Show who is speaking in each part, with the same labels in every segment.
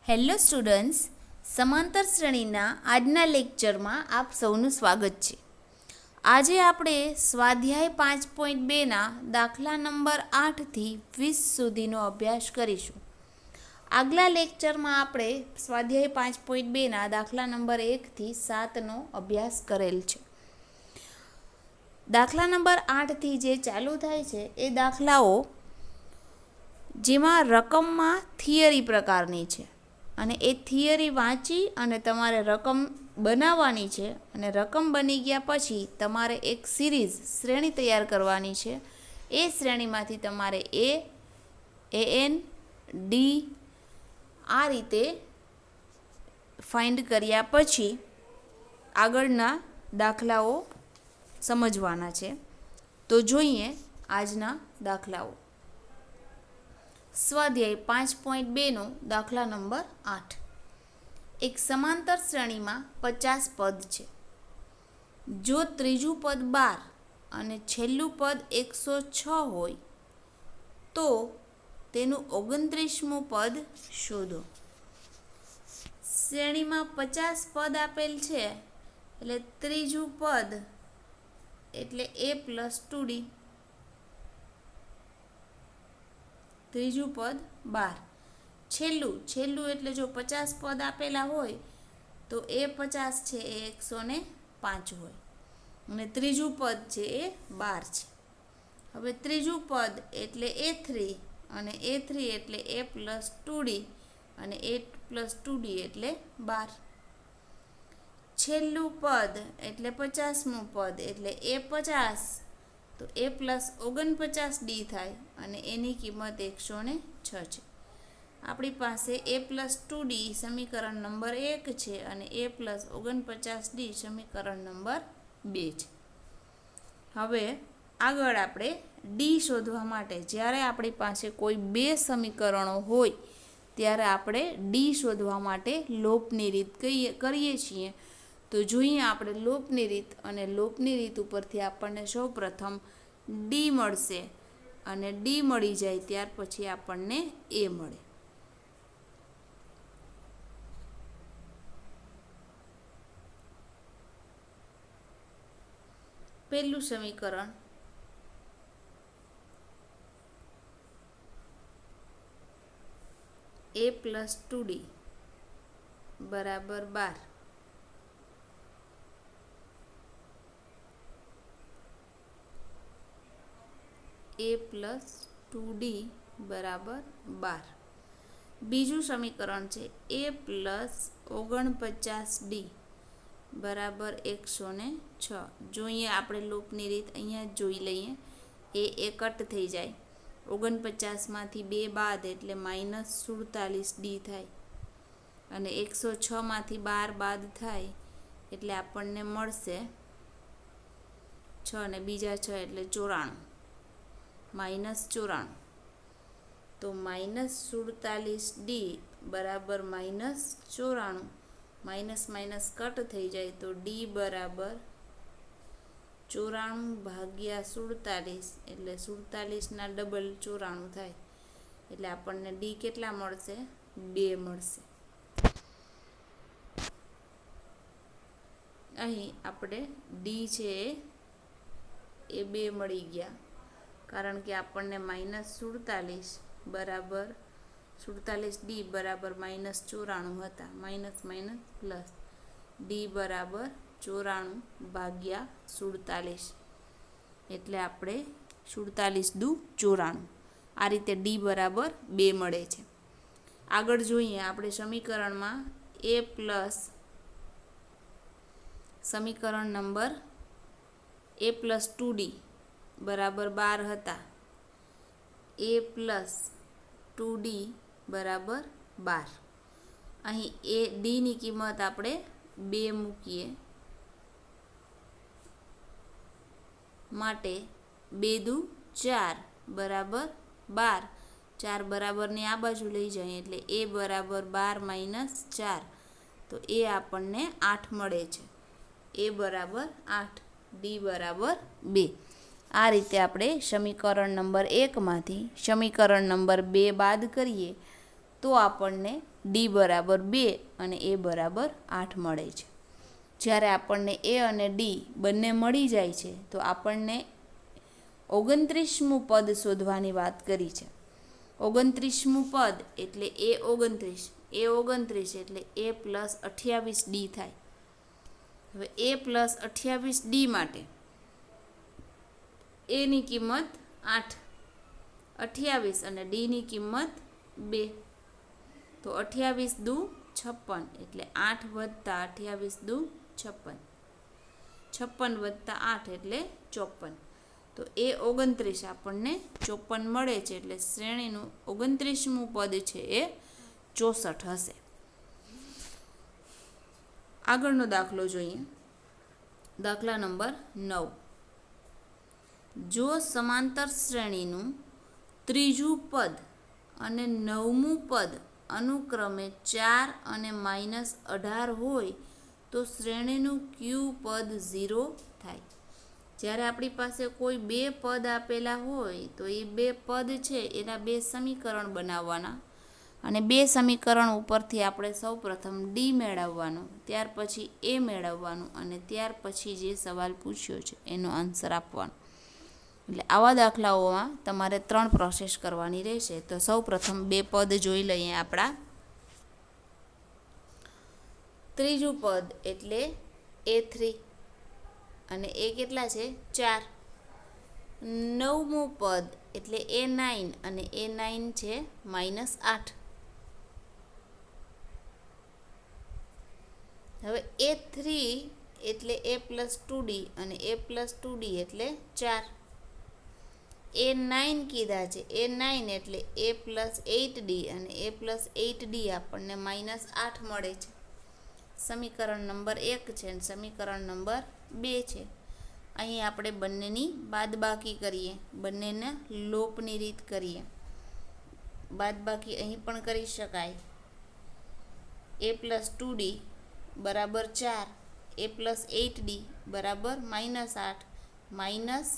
Speaker 1: Hello students, સમાંતર શ્રેણીના આજના લેક્ચરમાં આપ સૌનું સ્વાગત છે. આજે આપણે સ્વાધ્યાય 5.2ના દાખલા નંબર 8થી 20 સુધીનો અભ્યાસ કરીશું. આગલા લેક્ચરમાં આપણે સ્વાધ્યાય 5.2ના દાખલા નંબર 1થી 7નો અભ્યાસ કરેલ છે. દાખલા નંબર 8થી જે ચાલુ થાય છે એ દાખલાઓ જેમાં રકમમાં થિયરી પ્રકારની છે અને એ થિયરી વાંચી અને તમારે રકમ બનાવવાની છે અને રકમ બની ગયા પછી તમારે એક સિરીઝ શ્રેણી તૈયાર કરવાની છે. એ શ્રેણીમાંથી તમારે AN D આ રીતે ફાઇન્ડ કર્યા પછી આગળના દાખલાઓ સમજવાના છે. તો જોઈએ આજના દાખલાઓ. સ્વાધ્યાય 5.2નો દાખલા નંબર 8. એક સમાંતર શ્રેણીમાં 50 પદ છે. જો ત્રીજું પદ 12 અને છેલ્લું પદ 106 હોય તો તેનું 29મું પદ શોધો. શ્રેણીમાં 50 પદ આપેલ છે એટલે ત્રીજું પદ એટલે A + 2D, ત્રીજું પદ 12, છેલ્લું એટલે જો 50 પદ આપેલા હોય તો એ 50 છે એ 105 હોય અને ત્રીજું પદ છે એ 12 છે. હવે ત્રીજું પદ એટલે A3 અને A3 એટલે A + 2D અને A + 2D એટલે 12. છેલ્લું પદ એટલે 50મું પદ એટલે A50 તો A + 49D થાય અને એની કિંમત 106 છે. આપણી પાસે A + 2D સમીકરણ નંબર 1 છે અને A + 49D સમીકરણ નંબર 2 છે. હવે આગળ આપણે D શોધવા માટે જ્યારે આપણી પાસે કોઈ બે સમીકરણો હોય ત્યારે આપણે D શોધવા માટે લોપની રીત કરીએ છીએ. તો જોઈએ આપણે લોપની રીત, અને લોપની રીત ઉપરથી આપણને સૌપ્રથમ D મળશે અને D મળી જાય ત્યાર પછી આપણને A મળે. પહેલું સમીકરણ A + 2D = 12. A + 2D = 12. બીજું સમીકરણ છે A + 49D = 106. જોઈએ આપણે લોપની રીત અહીંયા જ જોઈ લઈએ. એ કટ થઈ જાય, 49માંથી 2 બાદ એટલે -47D થાય અને 106માંથી 12 બાદ થાય એટલે આપણને મળશે 6 અને બીજા 6 એટલે 94, -94. તો -47D = -94, માઇનસ કટ થઈ જાય તો D = 94/47 એટલે 47ના ડબલ 94 થાય એટલે આપણને D કેટલા મળશે? 2 મળશે. અહીં આપણે D છે એ 2 મળી ગયા કારણ કે આપણને -47D = -94 હતા. માઇનસ પ્લસ D = 94/47 એટલે આપણે 47 દુ 94. આ રીતે D = 2 મળે છે. આગળ જોઈએ આપણે સમીકરણમાં સમીકરણ નંબર A + 2D = 12 હતા. A + 2D = 12. અહીં Dની કિંમત આપણે 2 મૂકીએ માટે 2 દુ 4 = 12. 4 બરાબરની આ બાજુ લઈ જાય એટલે A = 12 - 4 તો એ આપણને 8 મળે છે. A = 8, D = 2. આ રીતે આપણે સમીકરણ નંબર 1માંથી સમીકરણ નંબર 2 બાદ કરીએ તો આપણને ડી બરાબર 2 અને એ બરાબર 8 મળે છે. જ્યારે આપણને એ અને ડી બંને મળી જાય છે તો આપણને 29મું પદ શોધવાની વાત કરી છે. 29મું પદ એટલે એ 29 એટલે એ પ્લસ 28D થાય. હવે એ પ્લસ 28D માટે એની કિંમત 8, 28 અને ડીની કિંમત 2. તો 28 દુ 56 એટલે 8 વત્તા 28 દુ 56, 56 વત્તા 8 એટલે 54. તો એ 29 આપણને 54 મળે છે, એટલે શ્રેણીનું 29મું પદ છે એ 64 હશે. આગળનો દાખલો જોઈએ. દાખલા નંબર 9. જો સમાંતર શ્રેણીનું ત્રીજું પદ અને 9મું પદ અનુક્રમે 4 અને -18 હોય તો શ્રેણીનું કયું પદ 0 થાય? જ્યારે આપણી પાસે કોઈ બે પદ આપેલા હોય તો એ બે પદ છે એના બે સમીકરણ બનાવવાના, અને બે સમીકરણ ઉપરથી આપણે સૌપ્રથમ ડી મેળવવાનો, ત્યાર પછી એ મેળવવાનું, અને ત્યાર પછી જે સવાલ પૂછ્યો છે એનો આન્સર આપવાનો. એટલે આવા દાખલાઓમાં તમારે 3 પ્રોસેસ કરવાની રહેશે. તો સૌપ્રથમ બે પદ જોઈ લઈએ. આપણા ત્રીજું પદ એટલે A3 અને એ કેટલા છે? 4. 9મું પદ એટલે A9 અને A9 છે -8. હવે A3 એટલે A પ્લસ 2D અને A પ્લસ 2D એટલે 4. A9 કીધા છે, A9 એટલે A પ્લસ 8D અને A પ્લસ 8D આપણને -8 મળે છે. સમીકરણ નંબર 1 છે અને સમીકરણ નંબર 2 છે. અહીં આપણે બંનેની બાદબાકી કરીએ, બંનેને લોપની રીત કરીએ. બાદબાકી અહીં પણ કરી શકાય. A પ્લસ 2D બરાબર 4, A પ્લસ 8D બરાબર -8, માઇનસ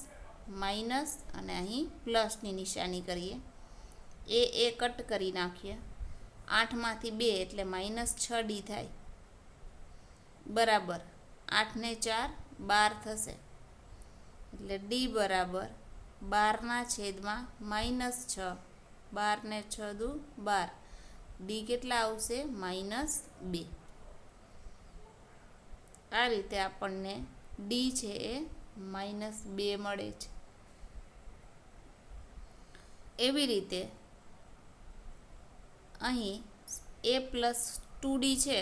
Speaker 1: માઇનસ અને અહીં પ્લસની નિશાની કરીએ. એ કટ કરી નાખીએ. 8માંથી 2 એટલે -6D થાય, બરાબર 8 ને 4 12 થશે. એટલે ડી બરાબર 12/6, 12 ને 6 દુ 12. ડી કેટલા આવશે? -2. આ રીતે આપણને ડી છે એ -2 મળે છે. એવી રીતે અહીં A પ્લસ 2D છે,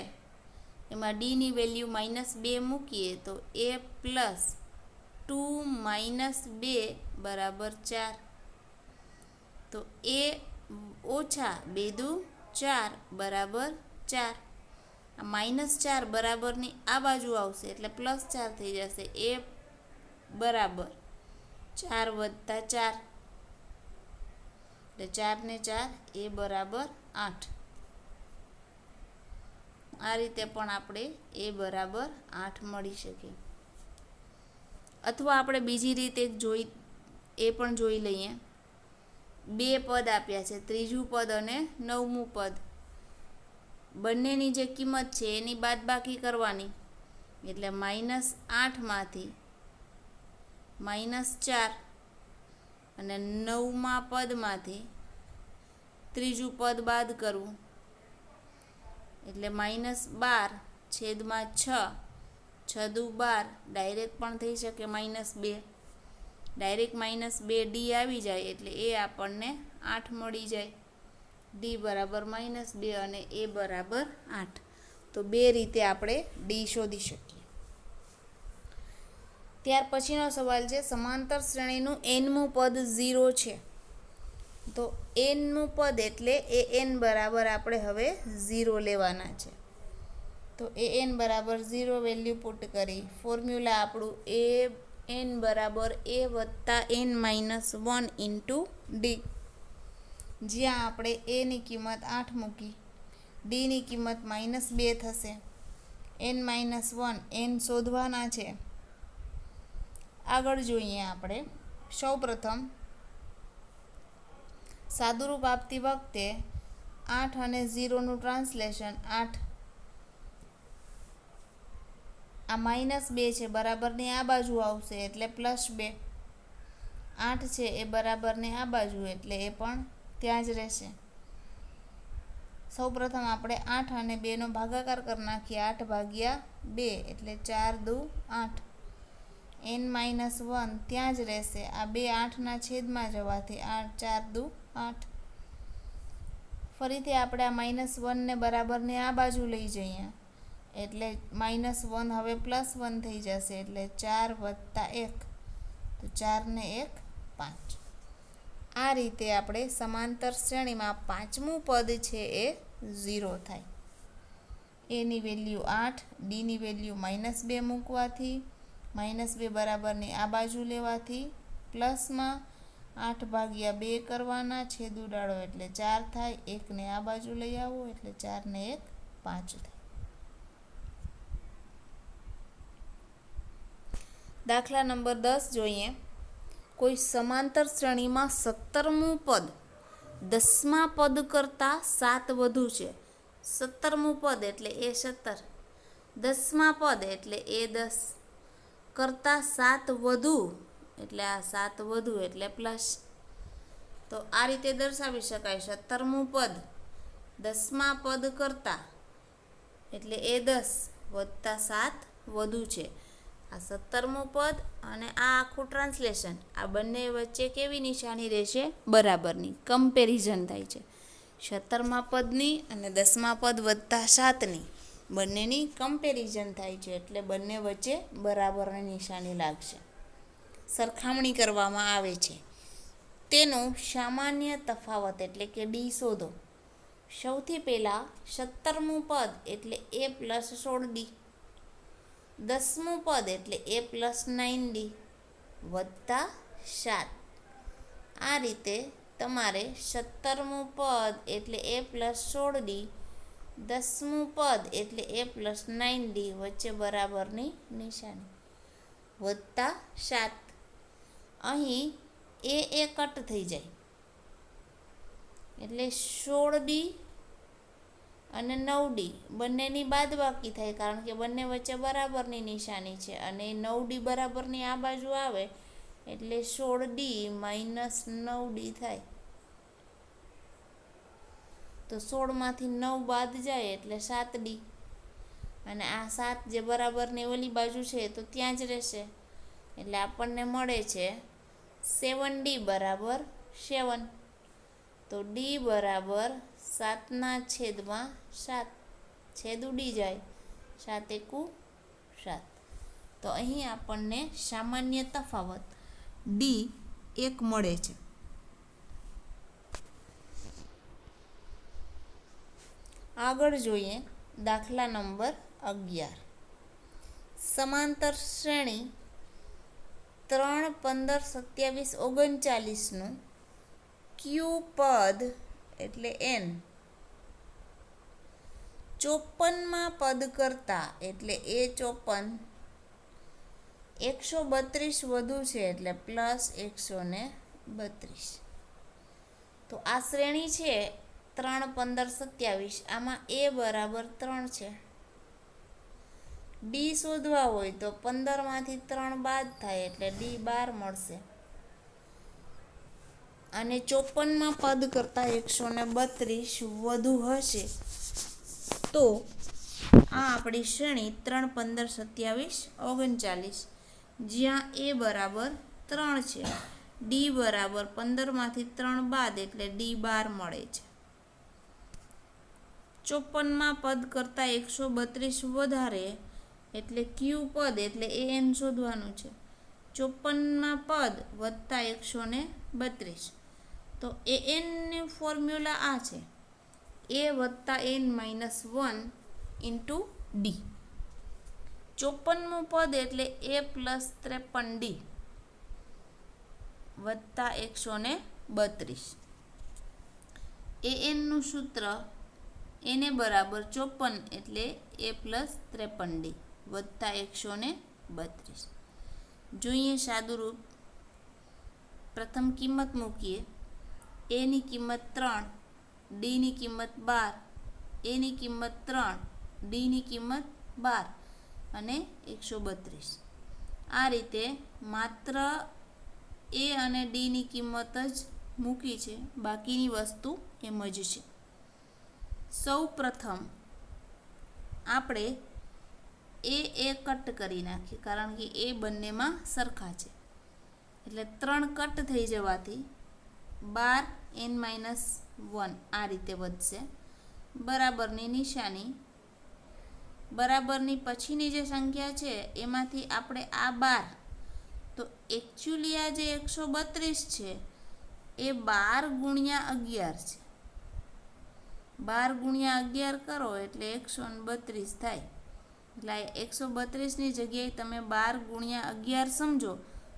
Speaker 1: એમાં ડીની વેલ્યુ -2 મૂકીએ તો A પ્લસ 2 - 2 બરાબર 4. તો A ઓછા 2 દુ 4 બરાબર 4. આ -4 બરાબરની આ બાજુ આવશે એટલે +4 થઈ જશે. A બરાબર 4 વત્તા 4 એટલે 4 ને 4 A બરાબર 8. આ રીતે પણ આપણે A બરાબર 8 મળી શકે. અથવા આપણે બીજી રીતે એ પણ જોઈ લઈએ. બે પદ આપ્યા છે, ત્રીજું પદ અને 9મું પદ. બંનેની જે કિંમત છે એની બાદબાકી કરવાની, એટલે -8માંથી -4 અને 9મા પદમાંથી ત્રીજું પદ બાદ કરવું, એટલે -12/6, 6 દુ 12, ડાયરેક્ટ પણ થઈ શકે -2. ડાયરેક્ટ -2D આવી જાય એટલે એ આપણને 8 મળી જાય. ડી બરાબર -2 અને એ બરાબર 8. તો બે રીતે આપણે ડી શોધી શકીએ. ત્યાર પછીનો સવાલ છે, સમાંતર શ્રેણીનું nમું પદ 0 છે. તો nમું પદ એટલે an બરાબર આપણે હવે 0 લેવાના છે. તો an બરાબર 0 વેલ્યુ પુટ કરી. ફોર્મ્યુલા આપણું an બરાબર a વત્તા n - 1 ઇન્ટુ ડી. જ્યાં આપણે એની કિંમત 8 મૂકી, ડીની કિંમત -2 થશે. n - 1 n શોધવાના છે. આગળ જોઈએ આપણે. સૌપ્રથમ સાદુરૂપ આપતી વખતે 8 અને 0નું ટ્રાન્સલેશન 8 આ -2 છે બરાબરની આ બાજુ આવશે એટલે +2. 8 છે એ બરાબરની આ બાજુ એટલે એ પણ ત્યાં જ રહેશે. સૌપ્રથમ આપણે 8 અને 2નો ભાગાકાર કરી નાખીએ. 8/2 એટલે 4 દુ 8. n-1 ત્યાં જ રહેશે. આ 2 8ના છેદમાં જવાથી 4 દુ 8. ફરીથી આપણે આ -1ને બરાબરની આ બાજુ લઈ જઈએ એટલે -1 હવે +1 થઈ જશે એટલે 4 + 1 તો 4 ને 1 5. આ રીતે આપણે સમાંતર શ્રેણીમાં પાંચમું પદ છે એ 0 થાય. એની વેલ્યુ 8, ડીની વેલ્યુ -2 મૂકવાથી, -2 બરાબરની આ બાજુ લેવાથી, પ્લસમાં 8/2 કરવાના, છેદ ઉડાડો એટલે 4 થાય. 1ને આ બાજુ લઈ આવો એટલે 4 ને 1 5 થાય. દાખલા નંબર 10 જોઈએ. કોઈ સમાંતર શ્રેણીમાં 17મું પદ 10મા પદ કરતાં 7 વધુ છે. 17મું પદ એટલે એ 17, 10મા પદ એટલે એ 10 કરતાં 7 વધુ એટલે આ 7 વધુ એટલે પ્લસ. તો આ રીતે દર્શાવી શકાય. 17મું પદ 10મા પદ કરતાં એટલે એ 10 વત્તા 7 વધુ છે. આ 17મું પદ અને આ આખું ટ્રાન્સલેશન આ બંને વચ્ચે કેવી નિશાની રહેશે? બરાબરની. કમ્પેરિઝન થાય છે. 17મા પદની અને 10મા પદ વત્તા 7ની બંનેની કમ્પેરિઝન થાય છે એટલે બંને વચ્ચે બરાબરની નિશાની લાગશે. સરખામણી કરવામાં આવે છે. તેનો સામાન્ય તફાવત એટલે કે ડી શોધો. સૌથી પહેલાં 17મું પદ એટલે a + 16d, 10મું પદ એટલે a + 9d વત્તા 7. આ રીતે તમારે 17મું પદ એટલે a + 16d, 10મું પદ એટલે a + 9d વચ્ચે બરાબરની નિશાની વત્તા 7. અહીં એ કટ થઈ જાય એટલે 16d અને 9d બંનેની બાદબાકી થાય કારણ કે બંને વચ્ચે બરાબરની નિશાની છે અને 9d બરાબરની આ બાજુ આવે એટલે 16d - 9d થાય. તો 16માંથી 9 બાદ જાય એટલે 7d અને આ 7 જે બરાબરની ઓલી બાજુ છે તો ત્યાં જ રહેશે એટલે આપણને મળે છે 7d = 7. તો d બરાબર 7/7, છેદ ઉડી જાય 7 × 1 = 7. તો અહીં આપણને સામાન્ય તફાવત d 1 મળે છે. આગળ જોઈએ દાખલા નંબર 11. સમાંતર શ્રેણી 3, 15, 27, 39નું ક્યુ પદ એટલે n 54મા પદ કરતાં એટલે એ 54 132 વધુ છે એટલે +132. તો આ શ્રેણી છે 3, 15, 27. આમાં a બરાબર 3 છે. ડી શોધવા હોય તો 15માંથી 3 બાદ થાય એટલે d 12 મળશે અને 54મા પદ કરતાં 132 વધુ હશે તો આ આપણી શ્રેણી 3, 15, 27, 39 જ્યાં a બરાબર 3 છે. ડી બરાબર 15માંથી 3 બાદ એટલે d 12 મળે છે. 54મા પદ કરતાં 132 વધારે એટલે ક્યુ પદ એટલે an શોધવાનું છે. 54મા પદ વત્તા 132. તો anનું ફોર્મ્યુલા આ છે a + n - 1 × d. 54મું પદ એટલે a + 53d વત્તા 132. anનું સૂત્ર એને બરાબર 54 એટલે a + 53d વત્તા 132. જોઈએ સાદુરૂપ. પ્રથમ કિંમત મૂકીએ. એની કિંમત 3 ડીની કિંમત 12, એની કિંમત 3, ડીની કિંમત 12 અને 132. આ રીતે માત્ર એ અને ડીની કિંમત જ મૂકી છે, બાકીની વસ્તુ એમ જ છે. સૌ પ્રથમ આપણે એ કટ કરી નાખીએ, કારણ કે એ બંનેમાં સરખા છે. એટલે 3 કટ થઈ જવાથી 12n-1 આ રીતે વધશે. બરાબરની નિશાની, બરાબરની પછીની જે સંખ્યા છે એમાંથી આપણે આ 12, તો એકચ્યુઅલી આ જે 132 છે એ 12 ગુણ્યા 11 છે. 12 ગુણ્યા 11 કરો એટલે 132 થાય. એટલે 132ની જગ્યાએ તમે 12 ગુણ્યા 11 સમજો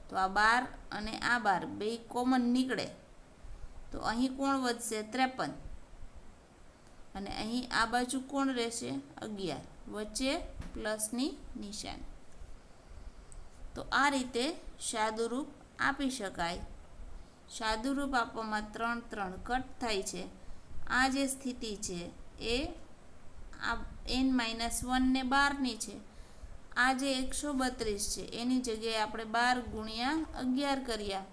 Speaker 1: તો આ 12 અને આ 12 બે કોમન નીકળે, તો અહીં કોણ વધશે? 53. અને અહીં આ બાજુ કોણ રહેશે? 11. વચ્ચે પ્લસની નિશાની. તો આ રીતે સાદુરૂપ આપી શકાય. સાદુરૂપ આપવામાં 3 કટ થાય છે. આ જે સ્થિતિ છે એ આ n-1 ને 12ની છે. આ જે 132 છે એની જગ્યાએ આપણે 12 ગુણ્યા 11 કર્યા,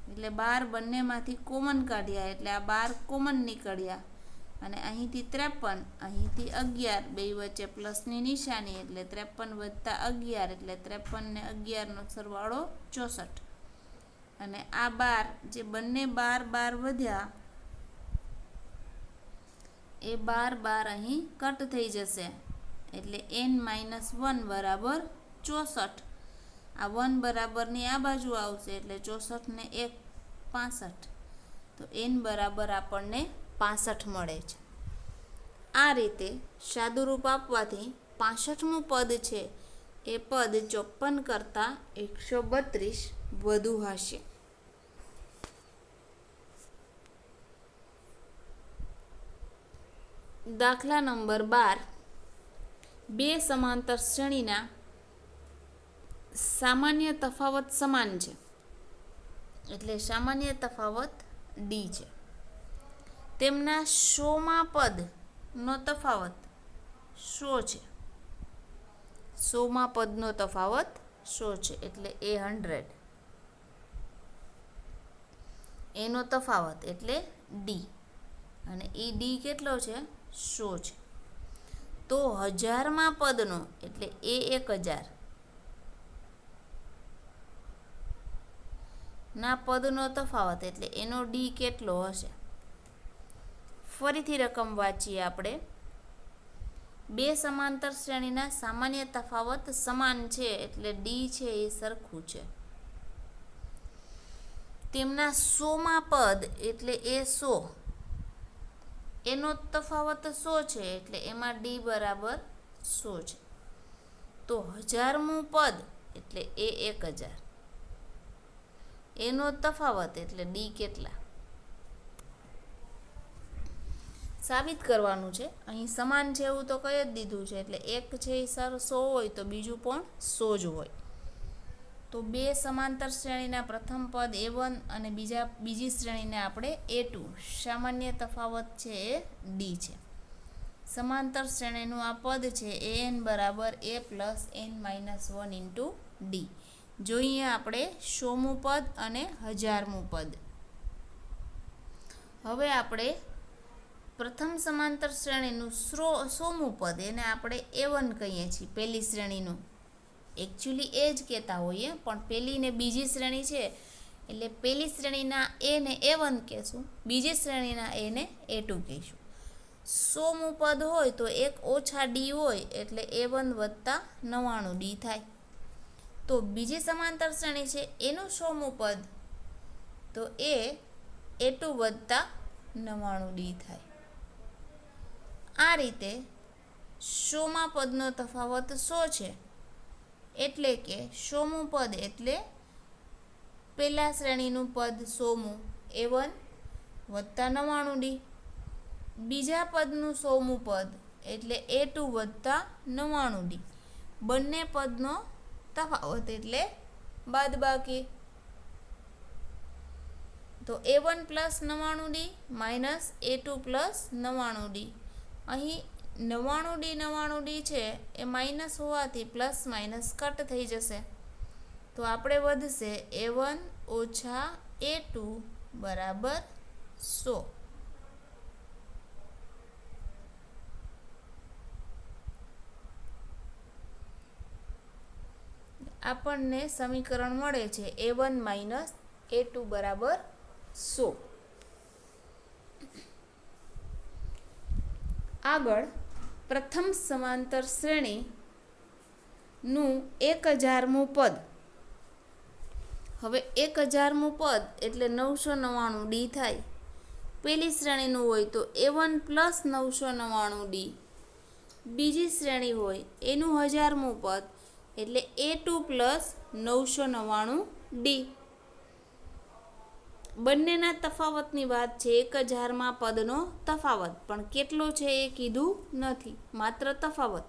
Speaker 1: એટલે 12 બંનેમાંથી કોમન કાઢ્યા, એટલે આ 12 કોમન નીકળ્યા. અને અહીંથી 53, અહીંથી 11, બે વચ્ચે પ્લસની નિશાની, એટલે 53 વત્તા 11, એટલે 53 ને 11નો સરવાળો 64. અને આ 12 જે બંને 12 વધ્યા એ 12 અહીં કટ થઈ જશે, એટલે n-1 બરાબર 64. આ 1 બરાબરની આ બાજુ આવશે, એટલે 64 ને 1 65. તો n બરાબર આપણને 65 મળે છે. આ રીતે સાદુરૂપ આપવાથી 65મું પદ છે એ પદ 54 કરતાં 132 વધુ હશે. દાખલા નંબર 12. બે સમાંતર શ્રેણીના સામાન્ય તફાવત સમાન છે, એટલે સામાન્ય તફાવત d છે. તેમના 100માં પદનો તફાવત 100 છે. 100માં પદનો તફાવત 100 છે, એટલે એ 100. એનો તફાવત એટલે d, અને એ d કેટલો છે? 100 છે. તો 1000માં પદનો એટલે એ 1000 ના પદનો તફાવત એટલે એનો d કેટલો હશે? ફરીથી રકમ વાંચીએ આપણે. બે સમાંતર શ્રેણીના સામાન્ય તફાવત સમાન છે, એટલે d છે એ સરખું છે. તેમના 100માં પદ એટલે એ 100, એનો તફાવત 100 છે, એટલે એમાં d બરાબર 100 છે. તો 1000મું પદ એટલે એ 1000, એનો તફાવત એટલે d કેટલા? સાબિત કરવાનું છે. અહીં સમાન છે એવું તો કહી જ દીધું છે, એટલે એક છે એ 100 હોય તો બીજું પણ 100 જ હોય. તો બે સમાંતર શ્રેણીના પ્રથમ પદ a1 અને બીજી શ્રેણીને આપણે a2, સામાન્ય તફાવત છે એ d છે. સમાંતર શ્રેણીનું આ પદ છે an બરાબર a પ્લસ n-1 × d. જોઈએ આપણે 100મું પદ અને 1000મું પદ. હવે આપણે પ્રથમ સમાંતર શ્રેણીનું 100મું પદ એને આપણે a1 કહીએ છીએ, પહેલી શ્રેણીનું. એકચ્યુઅલી એ જ કહેતા હોઈએ, પણ પહેલી ને બીજી શ્રેણી છે એટલે પહેલી શ્રેણીના a ને a1 કહેશું, બીજી શ્રેણીના a ને a2 કહીશું. 100મું પદ હોય તો એક ઓછા d હોય, એટલે a1 વત્તા 99d થાય. તો બીજી સમાંતર શ્રેણી છે એનું 100મું પદ તો એ a2 વત્તા 99d થાય. આ રીતે 100માં પદનો તફાવત 100 છે, એટલે કે 100મું પદ એટલે પહેલા શ્રેણીનું પદ 100મું a1 વત્તા 99d, બીજા પદનું 100મું પદ એટલે a2 વત્તા 99d. બંને પદનો તફાવત એટલે બાદબાકી. તો A1 plus 99D minus A2 plus 99D. અહીં 99D 99D છે એ માઇનસ હોવાથી પ્લસ માઇનસ કટ થઈ જશે. તો આપણે વધશે A1 ઓછા A2 બરાબર 100. આપણને સમીકરણ મળે છે A1 માઇનસ A2 બરાબર 100. આગળ પ્રથમ સમાંતર શ્રેણીનું 1000મું પદ. હવે 1000મું પદ એટલે 999D થાય. પહેલી શ્રેણીનું હોય તો A1 પ્લસ 999D. બીજી શ્રેણી હોય એનું 1000મું પદ એટલે A2 પ્લસ 999D. બંનેના તફાવતની વાત છે. 1000માં પદનો તફાવત, પણ કેટલો છે એ કીધું નથી, માત્ર તફાવત.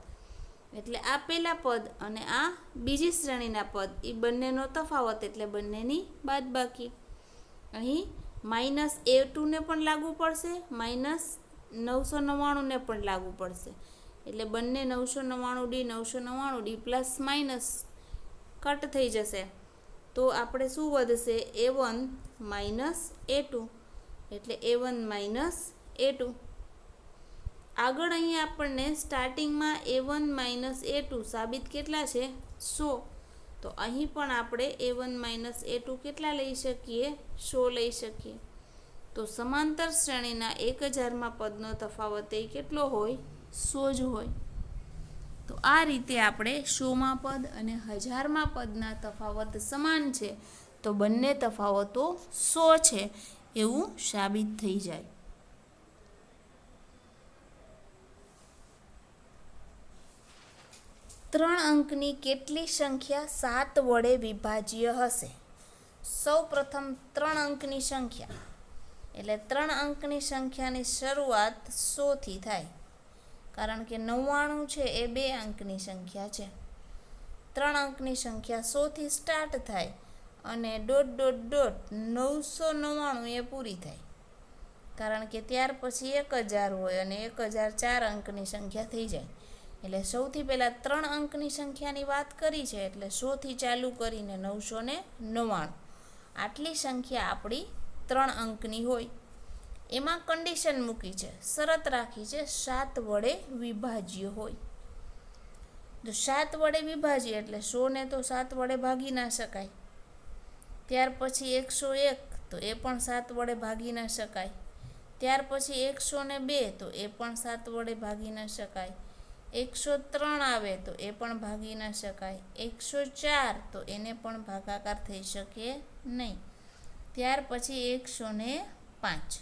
Speaker 1: એટલે આ પહેલા પદ અને આ બીજી શ્રેણીના પદ એ બંનેનો તફાવત એટલે બંનેની બાદબાકી. અહીં માઇનસ A2ને પણ લાગુ પડશે, માઇનસ 999ને પણ લાગુ પડશે. એટલે બંને 999D 999D plus minus cut થઈ જશે. તો આપણે શું વધશે? A1 માઇનસ A2 એટલે A1 માઇનસ A2. આગળ અહીં આપણને સ્ટાર્ટિંગમાં A1 માઇનસ A2 સાબિત કેટલા છે? 100. તો અહીં પણ આપણે A1 માઇનસ A2 કેટલા લઈ શકીએ? 100 લઈ શકીએ. તો સમાંતર શ્રેણીના 1000માં પદનો તફાવત એ કેટલો હોય? 100 જ હોય. તો આ રીતે આપણે 100માં પદ અને 1000માં પદના તફાવત સમાન છે તો બંને તફાવતો 100 છે એવું સાબિત થઈ જાય. ત્રણ અંકની કેટલી સંખ્યા 7 વડે વિભાજ્ય હશે? સૌ પ્રથમ 3 અંકની સંખ્યા એટલે 3 અંકની સંખ્યાની શરૂઆત 100 થી થાય, કારણ કે 99 છે એ 2 અંકની સંખ્યા છે. 3 અંકની સંખ્યા 100 થી સ્ટાર્ટ થાય અને ... 999 એ પૂરી થાય, કારણ કે ત્યાર પછી 1000 હોય અને 1000 4 અંકની સંખ્યા થઈ જાય. એટલે સૌથી પહેલાં 3 અંકની સંખ્યાની વાત કરી છે એટલે 100 થી ચાલુ કરીને 999. આટલી સંખ્યા આપણી 3 અંકની હોય. એમાં કન્ડિશન મૂકી છે, શરત રાખી છે 7 વડે વિભાજ્ય હોય. જો 7 વડે વિભાજ્ય એટલે 100ને તો 7 વડે ભાગી ના શકાય. ત્યાર પછી 101 તો એ પણ 7 વડે ભાગી ના શકાય. ત્યાર પછી 102 તો એ પણ 7 વડે ભાગી ના શકાય. 103 આવે તો એ પણ ભાગી ના શકાય. 104 તો એને પણ ભાગાકાર થઈ શકે નહીં. ત્યાર પછી 105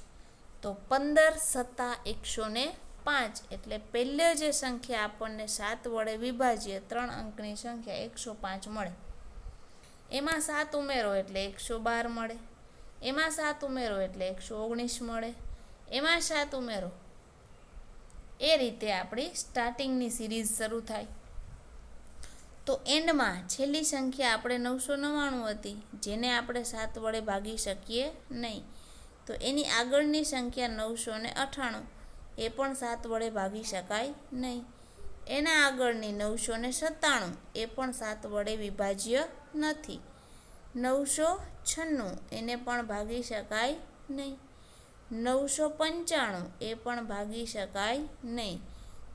Speaker 1: તો 15 સત્તા 105 એટલે પહેલે જે સંખ્યા આપણને 7 વડે વિભાજ્ય 3 અંકની સંખ્યા 105 મળે. એમાં 7 ઉમેરો એટલે 112 મળે. એમાં 7 ઉમેરો એટલે 119 મળે. એમાં 7 ઉમેરો, એ રીતે આપણી સ્ટાર્ટિંગની સિરીઝ શરૂ થાય. તો એન્ડમાં છેલ્લી સંખ્યા આપણે 999 હતી, જેને આપણે 7 વડે ભાગી શકીએ નહીં. તો એની આગળની સંખ્યા 998, એ પણ 7 વડે ભાગી શકાય નહીં. એના આગળની 997, એ પણ 7 વડે વિભાજ્ય નથી. 996 એને પણ ભાગી શકાય નહીં. 995 એ પણ ભાગી શકાય નહીં.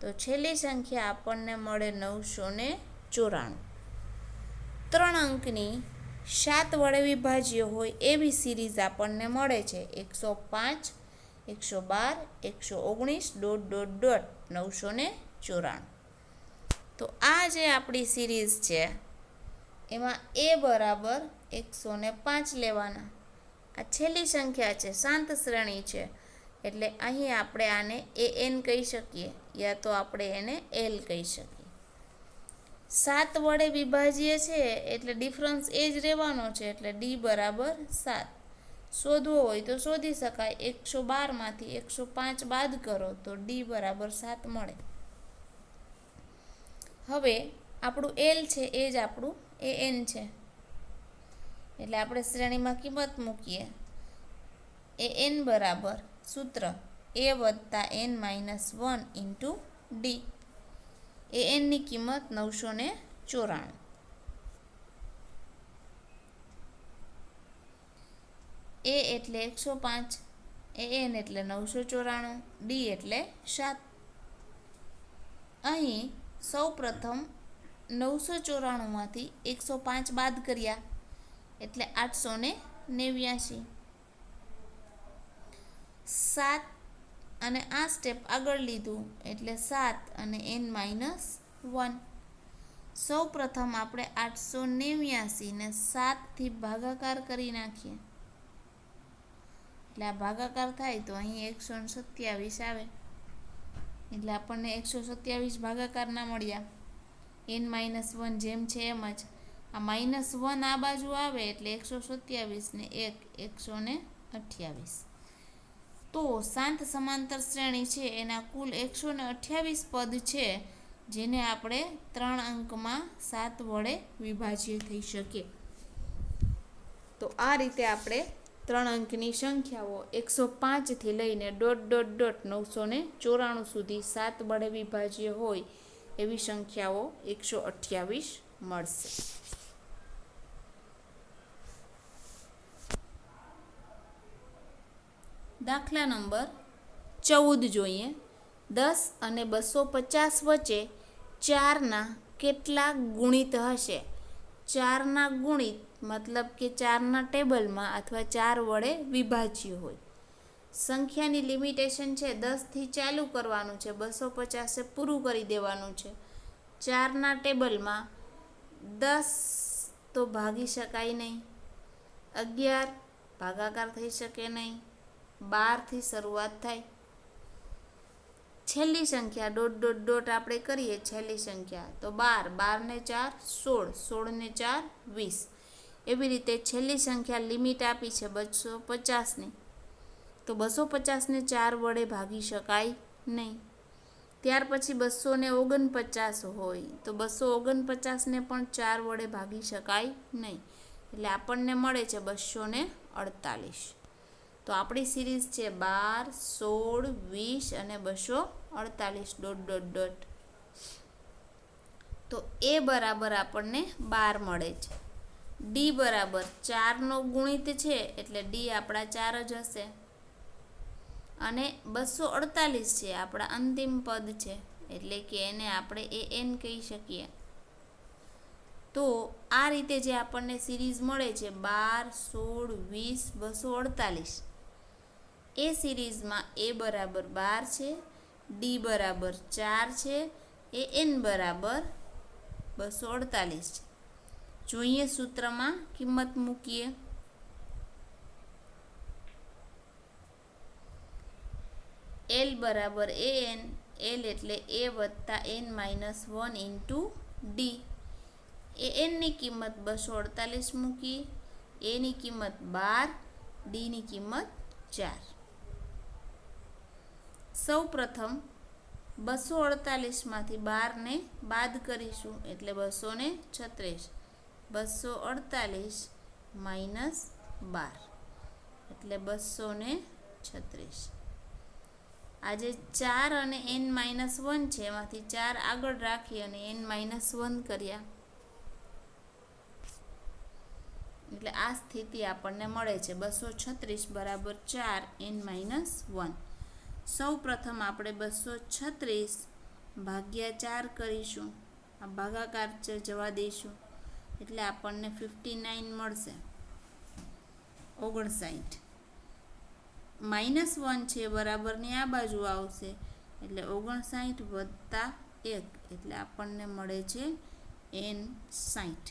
Speaker 1: તો છેલ્લી સંખ્યા આપણને મળે 994. 3 અંકની 7 વડે વિભાજ્ય હોય એવી સિરીઝ આપણને મળે છે 105, 112, 119... 994. તો આ જે આપણી સિરીઝ છે એમાં એ બરાબર 105 લેવાના. આ છેલ્લી સંખ્યા છે, શાંત શ્રેણી છે, એટલે અહીં આપણે આને AN કહી શકીએ, યા તો આપણે એને L કહી શકીએ. 7 વડે વિભાજ્ય છે એટલે ડિફરન્સ એ જ રહેવાનો છે, એટલે D બરાબર 7. શોધવો હોય તો શોધી શકાય. 112માંથી 105 બાદ કરો તો D બરાબર 7 મળે. હવે આપણું L છે એ જ આપણું AN છે, એટલે આપણે શ્રેણીમાં કિંમત મૂકીએ એ એન બરાબર સૂત્ર એ વત્તા એન માઇનસ 1 ઇન્ટુ ડી. એ એનની કિંમત 994. એ એટલે 105, એ એન એટલે 994, ડી એટલે 7. અહીં સૌ પ્રથમ 994માંથી 105 બાદ કર્યા એટલે 889. 7 અને આ સ્ટેપ આગળ લીધું એટલે 7 અને એન માઇનસ 1. સૌ પ્રથમ આપણે 889ને 7થી ભાગાકાર કરી નાખીએ એટલે આ ભાગાકાર થાય તો અહીં 127 આવે એટલે આપણને 127 ભાગાકારના મળ્યા. એન માઇનસ 1 જેમ છે એમ જ આ -1 આ બાજુ આવે એટલે 127 ને 1 128. તો શાંત સમાંતર શ્રેણી છે એના કુલ 128 પદ છે જેને આપણે 3 અંકમાં 7 વડે વિભાજ્ય થઈ શકે. તો આ રીતે આપણે 3 અંકની સંખ્યાઓ 105થી લઈને ... 994 સુધી 7 વડે વિભાજ્ય હોય એવી સંખ્યાઓ 128 મળશે. દાખલા નંબર 14 જોઈએ. 10 અને 250 વચ્ચે 4ના કેટલા ગુણિત હશે? 4ના ગુણિત મતલબ કે 4ના ટેબલમાં અથવા 4 વડે વિભાજ્ય હોય. સંખ્યાની લિમિટેશન છે 10થી ચાલુ કરવાનું છે, 250 પૂરું કરી દેવાનું છે. 4ના ટેબલમાં 10 તો ભાગી શકાય નહીં, 11 ભાગાકાર થઈ શકે નહીં, 12થી શરૂઆત થાય. છેલ્લી સંખ્યા ... આપણે કરીએ છેલ્લી સંખ્યા તો 12, 12 ને 4 16, 16 ને 4 20. એવી રીતે છેલ્લી સંખ્યા લિમિટ આપી છે 250ની, તો 250ને 4 વડે ભાગી શકાય નહીં. ત્યાર પછી 249 હોય તો 249ને પણ 4 વડે ભાગી શકાય નહીં, એટલે આપણને મળે છે 248. તો આપણી સિરીઝ છે 12, 16, 20 અને 248 ... તો એ બરાબર આપણને 12 મળે છે. ડી બરાબર 4નો ગુણિત છે એટલે ડી આપણા 4 જ હશે અને 248 છે આપણા અંતિમ પદ છે એટલે કે એને આપણે એ એન કહી શકીએ. તો આ રીતે જે આપણને સિરીઝ મળે છે 12, 16, 20, 248, એ સિરીઝમાં એ બરાબર 12 છે, ડી બરાબર 4 છે, એ એન બરાબર 248 છે. જોઈએ સૂત્રમાં કિંમત મૂકીએ. એલ બરાબર એ એન, એલ એટલે એ વત્તા એન માઇનસ 1 ઇન્ટુ ડી. એ એનની કિંમત 248 મૂકી, એની કિંમત 12, ડીની કિંમત 4. સૌ પ્રથમ 248માંથી 12ને બાદ કરીશું એટલે 236. 248 માઇનસ 12 એટલે 236. આજે 4 અને n માઇનસ 1 છે એમાંથી 4 આગળ રાખી અને n માઇનસ 1 કર્યા એટલે આ સ્થિતિ આપણને મળે છે 236 બરાબર 4 n માઇનસ 1. સૌ પ્રથમ આપણે 236 ભાગ્યા 4 કરીશું, આ ભાગાકાર જવા દઈશું એટલે આપણને 59 મળશે. 59 -1 છે બરાબરની આ બાજુ આવશે એટલે 59 વત્તા 1 એટલે આપણને મળે છે n60.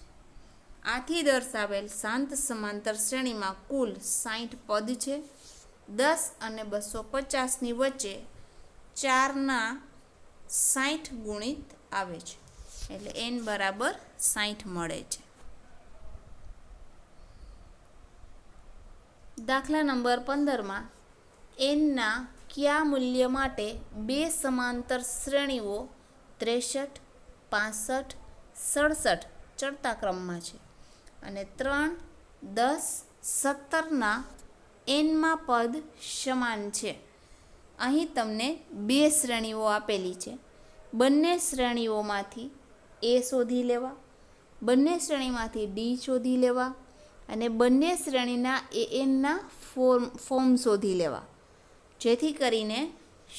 Speaker 1: આથી દર્શાવેલ શાંત સમાંતર શ્રેણીમાં કુલ 60 પદ છે. 10 અને 250ની વચ્ચે 4ના 60 ગુણિત આવે છે એટલે n બરાબર 60 મળે છે. દાખલા નંબર 15માં એનના કયા મૂલ્ય માટે બે સમાંતર શ્રેણીઓ 63, 65, 67 ચડતા ક્રમમાં છે અને 3, 10, 17ના એનમાં પદ સમાન છે. અહીં તમને બે શ્રેણીઓ આપેલી છે. બંને શ્રેણીઓમાંથી એ શોધી લેવા, બંને શ્રેણીમાંથી ડી શોધી લેવા અને બંને શ્રેણીના એનના ફોર્મ શોધી લેવા. જેથી કરીને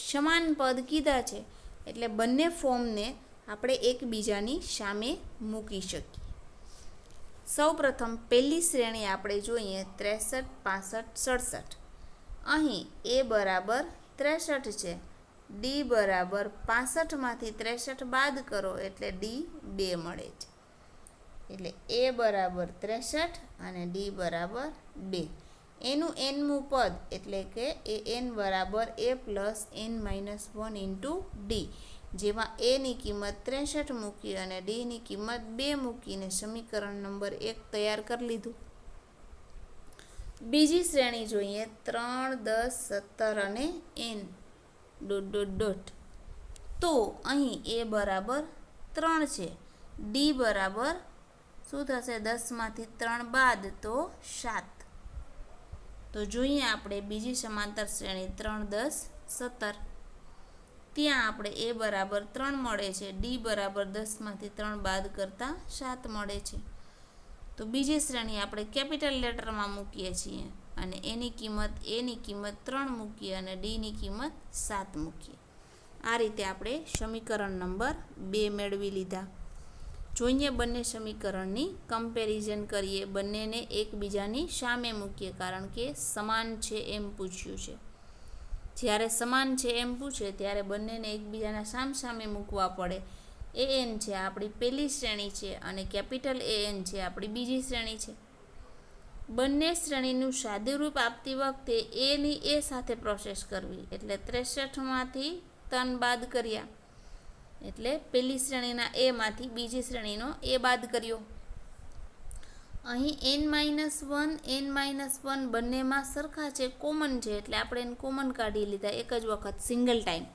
Speaker 1: સમાન પદ કીધા છે એટલે બંને ફોર્મને આપણે એકબીજાની સામે મૂકી શકીએ. સૌપ્રથમ પહેલી શ્રેણી આપણે જોઈએ 63, 65, 67. અહીં એ બરાબર 63 છે, ડી બરાબર 65માંથી 63 બાદ કરો એટલે ડી 2 મળે છે. એટલે એ બરાબર 63 અને ડી બરાબર 2. એનું એનમું પદ એટલે કે એ એન બરાબર A plus N minus 1 into D, જેમાં એની કિંમત 63 મૂકી અને ડીની કિંમત 2 મૂકીને સમીકરણ નંબર 1 તૈયાર કરી લીધું. બીજી શ્રેણી જોઈએ 3, 10, 17 અને એન ડોટ ડોટ ડોટ. તો અહીં એ બરાબર 3 છે, ડી બરાબર શું થશે? 10માંથી 3 બાદ તો 7. તો જોઈએ આપણે બીજી સમાંતર શ્રેણી 3, 10, 17. ત્યાં આપણે એ બરાબર 3 મળે છે, ડી બરાબર 10માંથી 3 બાદ કરતાં 7 મળે છે. તો બીજી શ્રેણી આપણે કેપિટલ લેટરમાં મૂકીએ છીએ અને એની કિંમત 3 મૂકીએ અને ડીની કિંમત 7 મૂકીએ. આ રીતે આપણે સમીકરણ નંબર 2 મેળવી લીધા. જોઈએ બંને સમીકરણની કમ્પેરિઝન કરીએ, બંનેને એકબીજાની સામે મૂકીએ કારણ કે સમાન છે એમ પૂછ્યું છે. જ્યારે સમાન છે એમ પૂછે ત્યારે બંનેને એકબીજાના સામસામે મૂકવા પડે. એ એન છે આપણી પહેલી શ્રેણી છે અને કેપિટલ એ એન છે આપણી બીજી શ્રેણી છે. બંને શ્રેણીનું સાદુરૂપ આપતી વખતે એની એ સાથે પ્રોસેસ કરવી. એટલે 63માંથી 3 બાદ કર્યા એટલે પહેલી શ્રેણીના એમાંથી બીજી શ્રેણીનો એ બાદ કર્યો. અહીં n-1 બંનેમાં સરખા છે, કોમન છે એટલે આપણે એને કોમન કાઢી લીધા એક જ વખત, સિંગલ ટાઈમ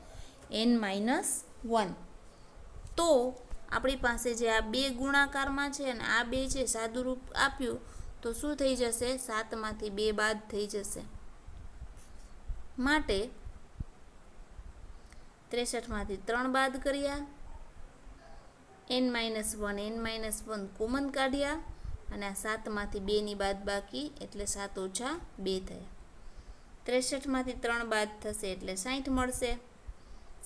Speaker 1: n-1. તો આપણી પાસે જે આ બે ગુણાકારમાં છે અને આ બે છે સાદુરૂપ આપ્યું તો શું થઈ જશે? 7માંથી 2 બાદ થઈ જશે. માટે 63માંથી 3 બાદ કર્યા, n-1 કોમન કાઢ્યા અને આ 7માંથી 2ની બાદ બાકી એટલે 7 ઓછા 2 થયા. 63માંથી 3 બાદ થશે એટલે 60 મળશે.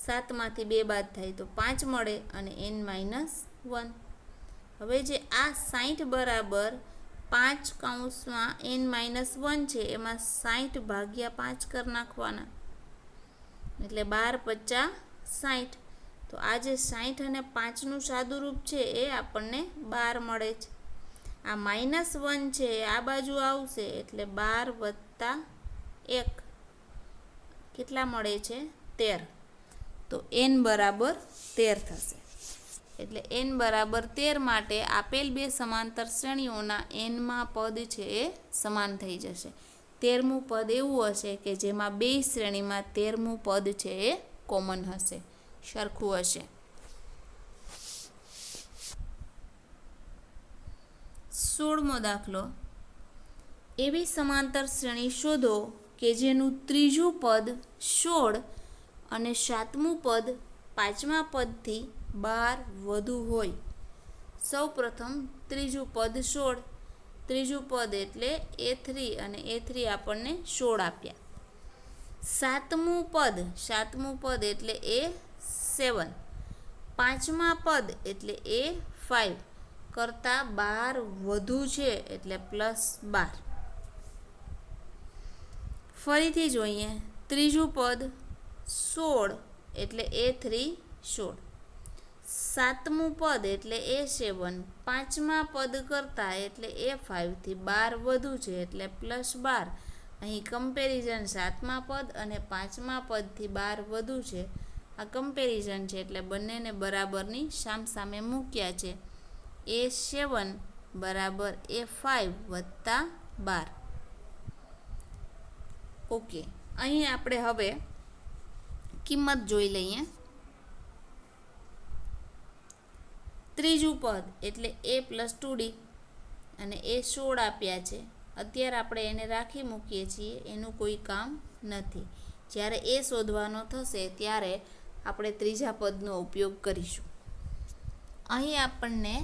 Speaker 1: 7માંથી 2 બાદ થાય તો 5 મળે અને n-1. હવે જે આ 60 બરાબર 5 કૌંસમાં n-1 છે એમાં 60 ભાગ્યા 5 કરી નાખવાના એટલે 12 × 50 = 60. તો આ જે 60 અને 5નું સાદુરૂપ છે એ આપણને 12 મળે છે. આ -1 છે એ આ બાજુ આવશે એટલે 12 + 1 કેટલા મળે છે? 13. તો n બરાબર 13 થશે. એટલે n બરાબર 13 માટે આપેલ બે સમાંતર શ્રેણીઓના એનમાં પદ છે એ સમાન થઈ જશે. 13મું પદ એવું હશે કે જેમાં બે શ્રેણીમાં 13મું પદ છે એ કોમન હશે, સરખું હશે. 16મો દાખલો. એવી સમાંતર શ્રેણી શોધો કે જેનું ત્રીજું પદ 16 અને 7મું પદ 5મા પદથી 12 વધુ હોય. સૌપ્રથમ ત્રીજું પદ 16, ત્રીજું પદ એટલે a3 અને a3 આપણને 16 આપ્યા. 7મું પદ એટલે a7, 5મા પદ એટલે a5 કરતાં 12 વધુ છે એટલે +12. ફરીથી જોઈએ, ત્રીજું પદ 16 એટલે a3 16, 7મું પદ એટલે a7, 5મા પદ કરતાં એટલે a5 થી 12 વધુ છે એટલે +12. અહીં કમ્પેરિઝન 7મા પદ અને 5મા પદથી 12 વધુ છે. આ કમ્પેરિઝન છે એટલે બંનેને બરાબરની સામસામે મૂક્યા છે. a7 બરાબર a5 વત્તા 12. ઓકે, અહીં આપણે હવે કિંમત જોઈ લઈએ. ત્રીજું પદ એટલે a + 2d અને એ 16 આપ્યા છે. અત્યારે આપણે એને રાખી મૂકીએ છીએ, એનું કોઈ કામ નથી. જ્યારે એ શોધવાનો થશે ત્યારે આપણે ત્રીજા પદનો ઉપયોગ કરીશું. અહીં આપણને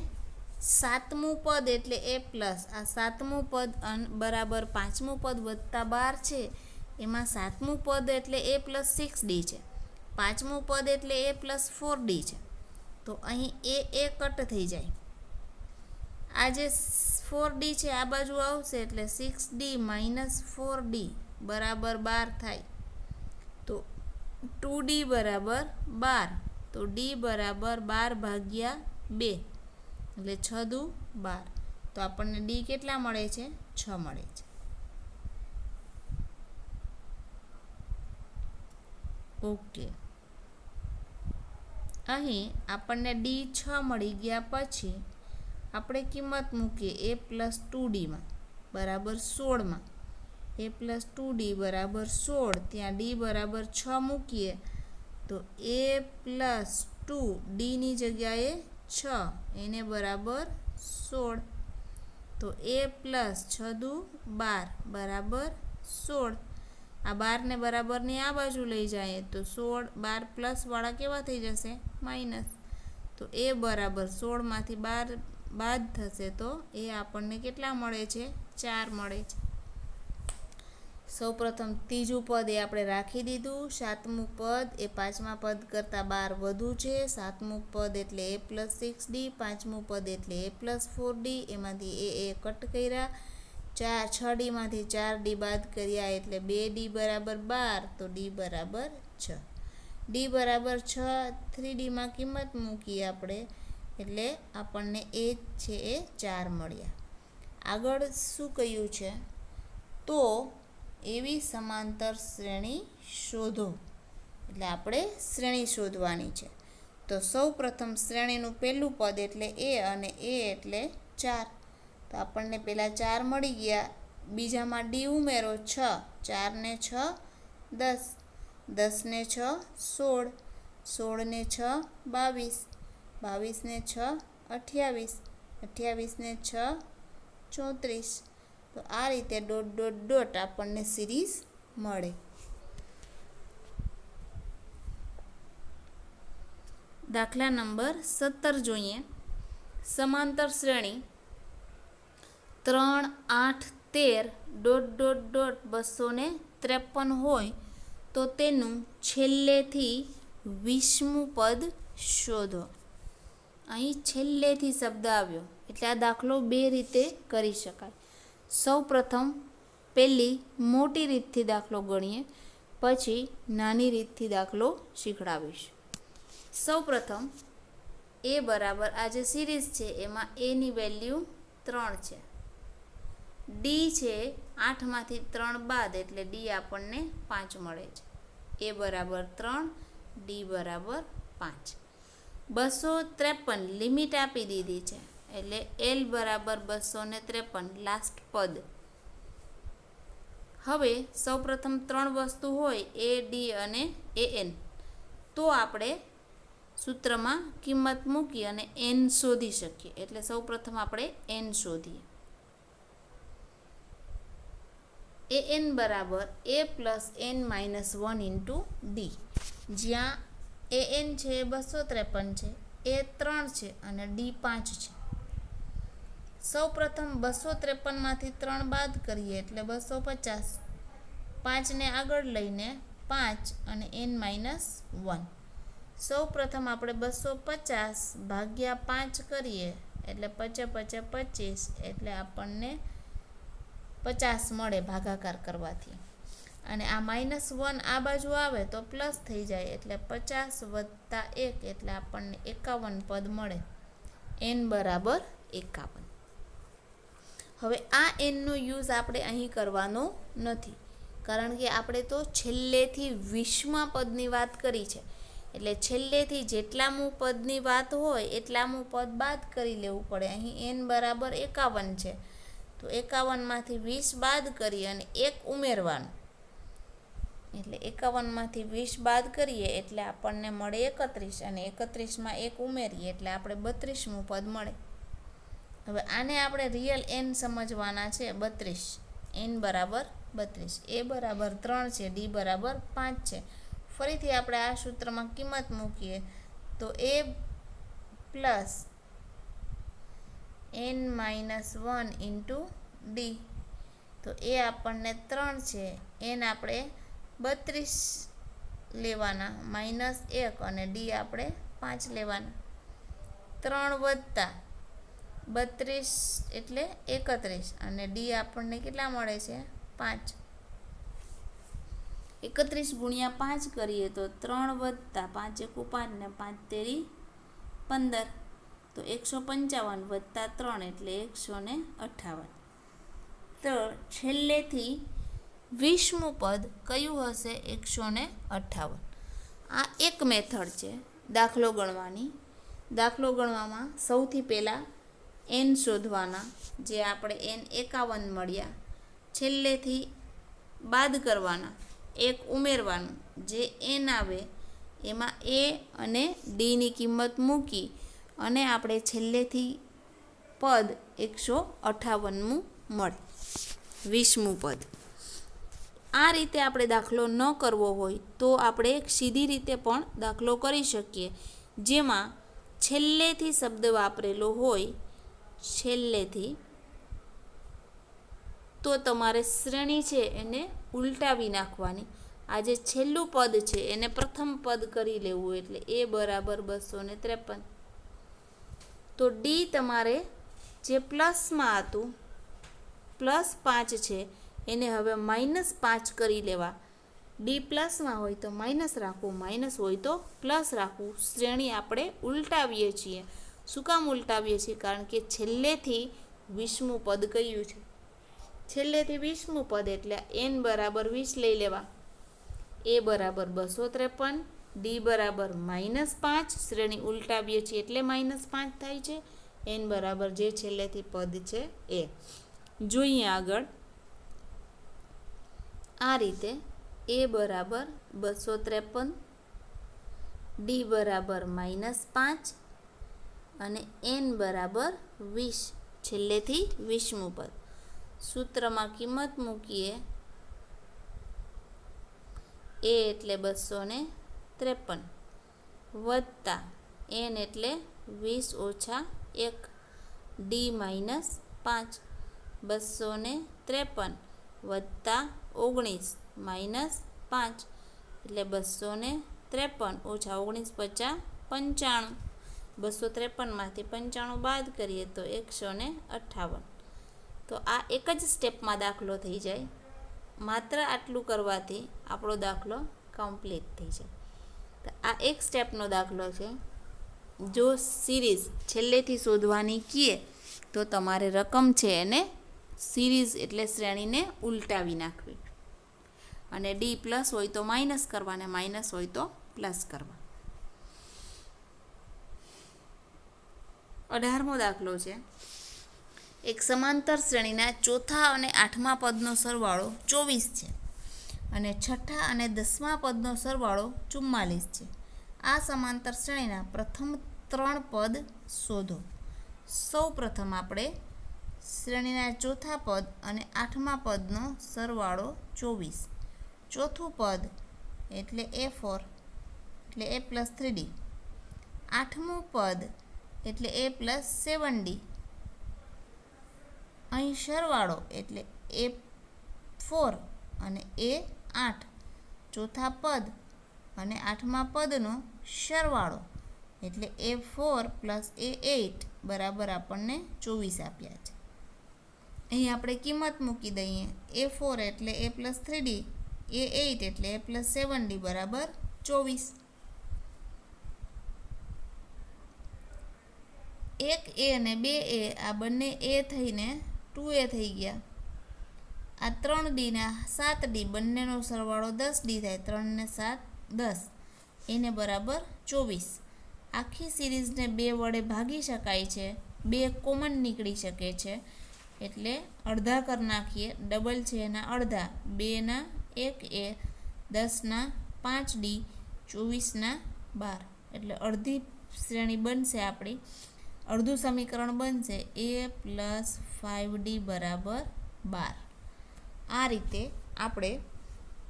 Speaker 1: સાતમું પદ એટલે એ પ્લસ, આ સાતમું પદ બરાબર પાંચમું પદ વત્તા 12 છે. એમાં સાતમું પદ એટલે એ પ્લસ 6d છે, પાંચમું પદ એટલે એ પ્લસ 4d છે. તો અહીં એ કટ થઈ જાય. આ જે 4d છે આ બાજુ આવશે એટલે 6d માઇનસ 4d બરાબર 12 થાય. તો 2d બરાબર 12. તો d બરાબર 12 ભાગ્યા 2 એટલે 6 દુ 12. તો આપણને d કેટલા મળે છે? 6 મળે છે. ઓકે, અહીં આપણને d 6 મળી ગયા પછી આપણે કિંમત મૂકીએ એ પ્લસ 2dમાં બરાબર 16માં. એ પ્લસ 2d બરાબર 16, ત્યાં d બરાબર 6 મૂકીએ તો એ પ્લસ 2 ડીની જગ્યાએ 6 એને બરાબર 16. તો એ પ્લસ 6 દુ 12 બરાબર 16. આ 12 ને બરાબરની આ બાજુ લઈ જાય તો 16 12 પ્લસવાળા કેવા થઈ જશે? માઇનસ. તો એ બરાબર 16માંથી 12 બાદ થશે તો એ આપણને કેટલા મળે છે? 4 મળે છે. સૌપ્રથમ ત્રીજું પદ એ આપણે રાખી દીધું. સાતમું પદ એ પાંચમા પદ કરતાં 12 વધુ છે. સાતમું પદ એટલે એ પ્લસ 6d, પાંચમું પદ એટલે એ પ્લસ 4d, એમાંથી એ કટ કર્યા. 6dમાંથી 4d બાદ કર્યા એટલે 2d બરાબર 12. તો d બરાબર 6. d બરાબર 6, 3dમાં કિંમત મૂકીએ આપણે એટલે આપણને એ છે એ 4 મળ્યા. આગળ શું કહ્યું છે? તો એવી સમાંતર શ્રેણી શોધો. એટલે આપણે શ્રેણી શોધવાની છે. તો સૌ પ્રથમ શ્રેણીનું પહેલું પદ એટલે એ અને એ એટલે 4. તો આપણને પહેલાં 4 મળી ગયા. બીજામાં ડી ઉમેરો 6, 4 ને 6 10, 10 ને 6 16, 16 ને 6 22, 22 ને 6 28, 28 ને 6 34. તો આ રીતે ડોટ ડોટ ડોટ આપણને સિરીઝ મળે. દાખલા નંબર 17 જોઈએ. સમાંતર શ્રેણી 3, 8, 13 ડોટ ડોટ ડોટ 253 હોય તો તેનું છેલ્લેથી 20મું પદ શોધો. અહીં છેલ્લેથી શબ્દ આવ્યો એટલે આ દાખલો બે રીતે કરી શકાય. સૌ પ્રથમ પહેલી મોટી રીતથી દાખલો ગણીએ, પછી નાની રીતથી દાખલો શીખડાવીશ. સૌ પ્રથમ એ બરાબર આ જે સિરીઝ છે એમાં એની વેલ્યુ 3 છે. ડી છે 8માંથી 3 બાદ એટલે ડી આપણને 5 મળે છે. એ બરાબર 3, ડી બરાબર 5. 253 લિમિટ આપી દીધી છે એટલે એલ બરાબર 253 લાસ્ટ પદ. હવે સૌપ્રથમ 3 વસ્તુ હોય એ ડી અને એ એન, તો આપણે સૂત્રમાં કિંમત મૂકી અને એન શોધી શકીએ. એટલે સૌપ્રથમ આપણે એન શોધીએ. એ એન બરાબર A plus N minus 1 into D. જ્યાં એ એન છે એ 253 છે, એ 3 છે અને ડી 5 છે. સૌ પ્રથમ 253માંથી 3 બાદ કરીએ એટલે 250. 5ને આગળ લઈને 5 અને n માઇનસ 1. સૌ પ્રથમ આપણે 250 ભાગ્યા 5 કરીએ એટલે 5 5 25 એટલે આપણને 50 મળે ભાગાકાર કરવાથી. અને આ -1 આ બાજુ આવે તો પ્લસ થઈ જાય એટલે 50 વત્તા 1 એટલે આપણને 51 પદ મળે. n બરાબર 51. હવે આ એનનો યુઝ આપણે અહીં કરવાનો નથી, કારણ કે આપણે તો છેલ્લેથી 20મા પદની વાત કરી છે. એટલે છેલ્લેથી જેટલામું પદની વાત હોય એટલામું પદ બાદ કરી લેવું પડે. અહીં n બરાબર 51 છે તો 51માંથી 20 બાદ કરી અને 1 ઉમેરવાનું. એટલે 51માંથી 20 બાદ કરીએ એટલે આપણને મળે 31 અને 31માં 1 ઉમેરીએ એટલે આપણે 32મું પદ મળે. હવે આને આપણે રિયલ એન સમજવાના છે 32, એન બરાબર 32, એ બરાબર 3 છે, ડી બરાબર 5 છે. ફરીથી આપણે આ સૂત્રમાં કિંમત મૂકીએ તો A plus N minus 1 into D, તો એ આપણને 3 છે, એન આપણે 32 લેવાના માઇનસ 1 અને ડી આપણે 5 લેવાના. 3 વત્તા 32 એટલે 31 અને ડી આપણને કેટલા મળે છે 5. 31 ગુણ્યા 5 કરીએ તો 3 વત્તા 5 એકુ 5 ને 5 તેરી 15, તો 155 વત્તા 3 એટલે 158. તો છેલ્લેથી 20મું પદ કયું હશે 158. આ એક મેથડ છે દાખલો ગણવાની. દાખલો ગણવામાં સૌથી પહેલાં એન શોધવાના, જે આપણે એન 51 મળ્યા. છેલ્લેથી બાદ કરવાના, એક ઉમેરવાનું, જે એન આવે એમાં એ અને ડીની કિંમત મૂકી અને આપણે છેલ્લેથી પદ 158મું મળે, 20મું પદ. આ રીતે આપણે દાખલો ન કરવો હોય તો આપણે એક સીધી રીતે પણ દાખલો કરી શકીએ, જેમાં છેલ્લેથી શબ્દ વાપરેલો હોય, છેલ્લેથી, તો તમારે શ્રેણી છે એને ઉલટાવી નાખવાની. આ જે છેલ્લું પદ છે એને પ્રથમ પદ કરી લેવું, એટલે એ બરાબર 253. તો ડી તમારે જે પ્લસમાં હતું +5 છે એને હવે -5 કરી લેવા. ડી પ્લસમાં હોય તો માઇનસ રાખવું, માઇનસ હોય તો પ્લસ રાખવું. શ્રેણી આપણે ઉલટાવીએ છીએ. શું કામ ઉલટાવીએ છીએ? કારણ કે છેલ્લેથી 20મું પદ કયું છે, છેલ્લેથી 20મું પદ, એટલે એન બરાબર 20 લઈ લેવા. એ બરાબર 253, ડી બરાબર -5, શ્રેણી ઉલટાવીએ છીએ એટલે -5 થાય છે. એન બરાબર જે છેલ્લેથી પદ છે એ. જોઈએ આગળ. આ રીતે એ બરાબર 253, ડી બરાબર -5 અને એન બરાબર 20, છેલ્લેથી 20મું પદ. સૂત્રમાં કિંમત મૂકીએ. એ એટલે 253 વત્તા એન એટલે 20 ઓછા 1, ડી -5, 253 વત્તા 19 -5 એટલે 253 ઓછા 19 50 95. 253માંથી 95 બાદ કરીએ તો 158. તો આ એક જ સ્ટેપમાં દાખલો થઈ જાય. માત્ર આટલું કરવાથી આપણો દાખલો કમ્પ્લીટ થઈ જાય. તો આ એક સ્ટેપનો દાખલો છે. જો સિરીઝ છેલ્લેથી શોધવાની કીએ તો તમારે રકમ છે એને સિરીઝ એટલે શ્રેણીને ઉલટાવી નાખવી, અને ડી પ્લસ હોય તો માઇનસ કરવા, અને માઇનસ હોય તો પ્લસ કરવા. 18મો દાખલો છે. એક સમાંતર શ્રેણીના ચોથા અને 8મા પદનો સરવાળો 24 છે અને છઠ્ઠા અને 10મા પદનો સરવાળો 44 છે. આ સમાંતર શ્રેણીના પ્રથમ 3 પદ શોધો. સૌ પ્રથમ આપણે શ્રેણીના ચોથા પદ અને 8મા પદનો સરવાળો 24. ચોથું પદ એટલે A4 એટલે A+3D. 8મું પદ એટલે A+7D. અહીં સરવાળો એટલે A4 અને A8. ચોથા પદ અને 8મા પદનો સરવાળો એટલે A4 + A8 બરાબર આપણને 24 આપ્યા છે. અહીં આપણે કિંમત મૂકી દઈએ. A4 એટલે A+3D, A8 એટલે A+7D બરાબર 24. એક A અને 2A આ બંને A થઈને 2A થઈ ગયા. આ 3D ને 7D બંનેનો સરવાળો 10D થાય. 3 ને 7 10, એને બરાબર 24. આખી સિરીઝને 2 વડે ભાગી શકાય છે. 2 કોમન નીકળી શકે છે, એટલે અડધા કરી નાખીએ. ડબલ છે એના અડધા. 2 ના 1A, 10 ના 5D, 24 ના 12, એટલે અડધી શ્રેણી બનશે આપણી. અડધું સમીકરણ બનશે a પ્લસ 5d બરાબર 12. આ રીતે આપણે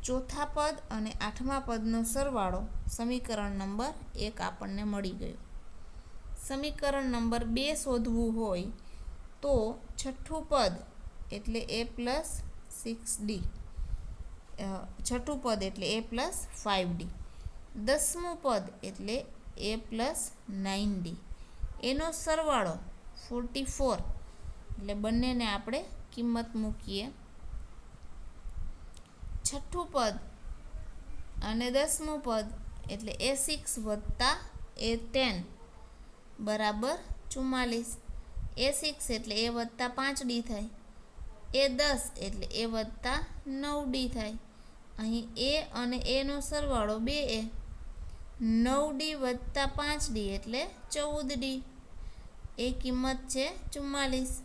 Speaker 1: ચોથા પદ અને આઠમા પદનો સરવાળો સમીકરણ નંબર 1 આપણને મળી ગયો. સમીકરણ નંબર 2 શોધવું હોય તો છઠ્ઠું પદ એટલે a પ્લસ 6d, છઠ્ઠું પદ એટલે a પ્લસ 5d, દસમું પદ એટલે a પ્લસ 9d, એનો સરવાળો 44. એટલે બંનેને આપણે કિંમત મૂકીએ. છઠ્ઠું પદ અને દસમું પદ એટલે a6 વત્તા a10 બરાબર 44. a6 એટલે a વત્તા 5d થાય, a10 એટલે a વત્તા 9d થાય. અહીં a અને એનો સરવાળો 2a, 9d વત્તા 5d એટલે 14d. એ કિંમત છે 44.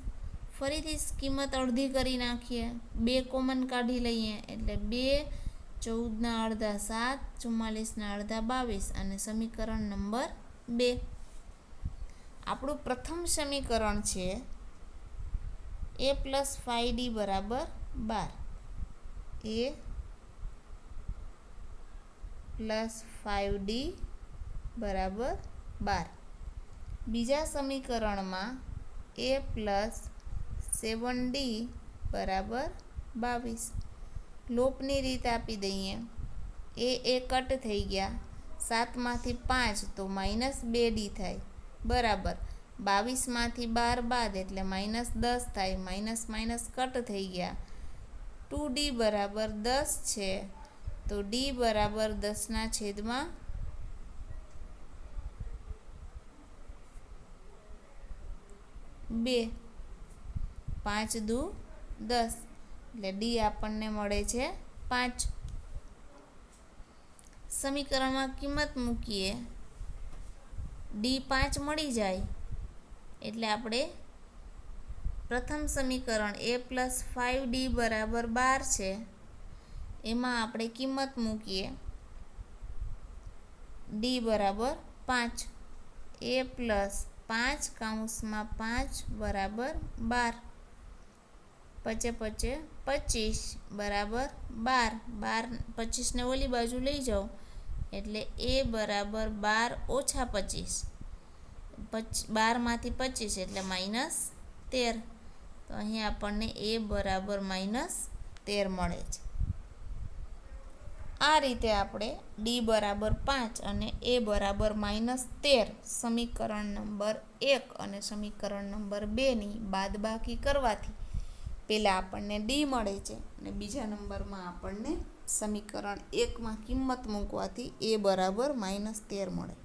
Speaker 1: ફરીથી કિંમત અડધી કરી નાખીએ, 2 કોમન કાઢી લઈએ એટલે 2, 14ના અડધા 7, 44ના અડધા 22 અને સમીકરણ નંબર 2. આપણું પ્રથમ સમીકરણ છે a પ્લસ 5d બરાબર 12. a પ્લસ 5d બરાબર 12. બીજા સમીકરણમાં a પ્લસ 7d બરાબર 22. લોપની રીત આપી દઈએ. એ કટ થઈ ગયા, 7માંથી 5 તો -2d થાય બરાબર 22માંથી 12 બાદ એટલે -10 થાય, માઇનસ માઇનસ કટ થઈ ગયા. 2d બરાબર 10 છે તો d બરાબર 10ના છેદમાં 2. 5 દુ 10 એટલે d આપણને મળે છે 5. સમીકરણમાં કિંમત મૂકીએ, d 5 મળી જાય એટલે આપણે પ્રથમ સમીકરણ a પ્લસ 5d બરાબર 12 છે, એમાં આપણે કિંમત મૂકીએ d બરાબર 5. a પ્લસ 5 કૌંસમાં 5 બરાબર 12. 5 5 25 બરાબર 12. 25ને ઓલી બાજુ લઈ જાઓ એટલે a બરાબર 12 ઓછા 25. 12માંથી 25 એટલે -13. તો અહીં આપણને a બરાબર -13 મળે છે. આ રીતે આપણે d બરાબર 5 અને a બરાબર -13 સમીકરણ નંબર 1 અને સમીકરણ નંબર 2ની બાદબાકી કરવાથી પહેલાં આપણને d મળે છે અને બીજા નંબરમાં આપણને સમીકરણ 1માં કિંમત મૂકવાથી a બરાબર -13 મળે.